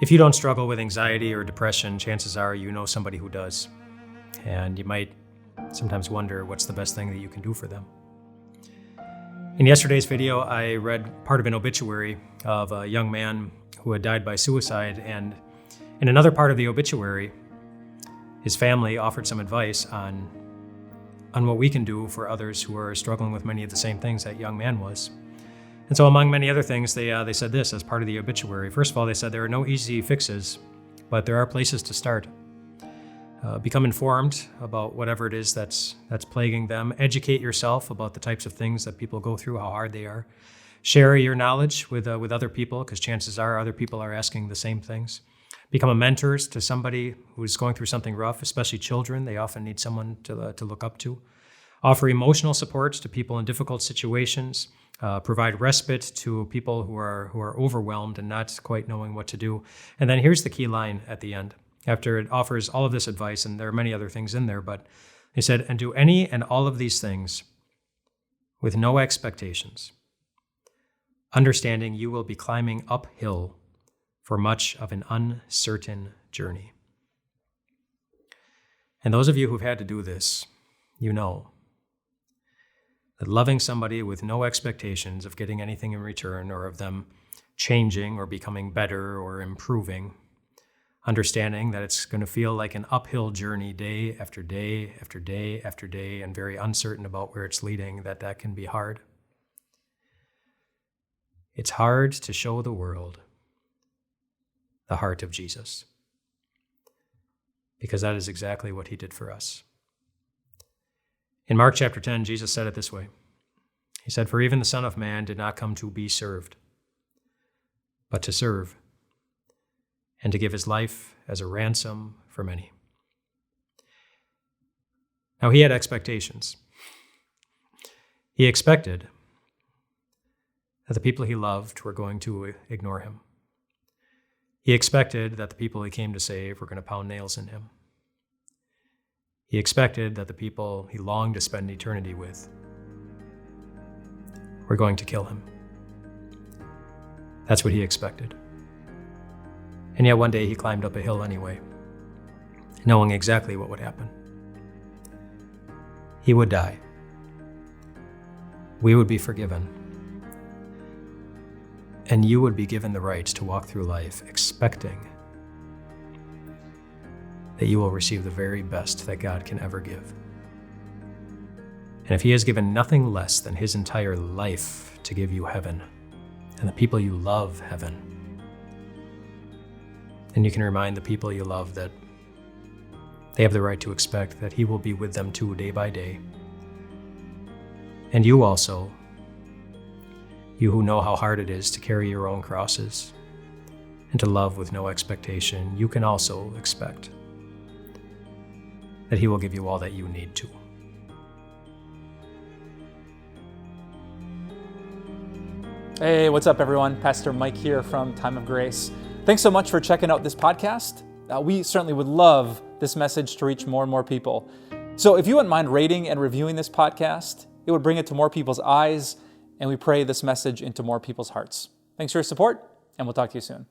If you don't struggle with anxiety or depression, chances are you know somebody who does. And you might sometimes wonder what's the best thing that you can do for them. In yesterday's video, I read part of an obituary of a young man who had died by suicide, and in another part of the obituary, his family offered some advice on what we can do for others who are struggling with many of the same things that young man was. And so among many other things, they said this as part of the obituary. First of all, they said there are no easy fixes, but there are places to start. Become informed about whatever it is that's plaguing them. Educate yourself about the types of things that people go through, how hard they are. Share your knowledge with other people, because chances are other people are asking the same things. Become a mentor to somebody who's going through something rough, especially children. They often need someone to look up to. Offer emotional support to people in difficult situations. Provide respite to people who are overwhelmed and not quite knowing what to do. And then here's the key line at the end. After it offers all of this advice, and there are many other things in there, but he said, and do any and all of these things with no expectations, understanding you will be climbing uphill for much of an uncertain journey. And those of you who've had to do this, you know that loving somebody with no expectations of getting anything in return or of them changing or becoming better or improving, understanding that it's going to feel like an uphill journey day after day after day after day and very uncertain about where it's leading, that can be hard. It's hard to show the world the heart of Jesus, because that is exactly what he did for us. In Mark chapter 10, Jesus said it this way. He said, "For even the Son of Man did not come to be served, but to serve, and to give his life as a ransom for many." Now, he had expectations. He expected that the people he loved were going to ignore him. He expected that the people he came to save were going to pound nails in him. He expected that the people he longed to spend eternity with were going to kill him. That's what he expected. And yet one day he climbed up a hill anyway, knowing exactly what would happen. He would die. We would be forgiven. And you would be given the right to walk through life expecting that you will receive the very best that God can ever give. And if he has given nothing less than his entire life to give you heaven, and the people you love heaven, then you can remind the people you love that they have the right to expect that he will be with them too, day by day. And you also, you who know how hard it is to carry your own crosses and to love with no expectation, you can also expect that he will give you all that you need to. Hey, what's up everyone? Pastor Mike here from Time of Grace. Thanks so much for checking out this podcast. We certainly would love this message to reach more and more people. So if you wouldn't mind rating and reviewing this podcast, it would bring it to more people's eyes, and we pray this message into more people's hearts. Thanks for your support, and we'll talk to you soon.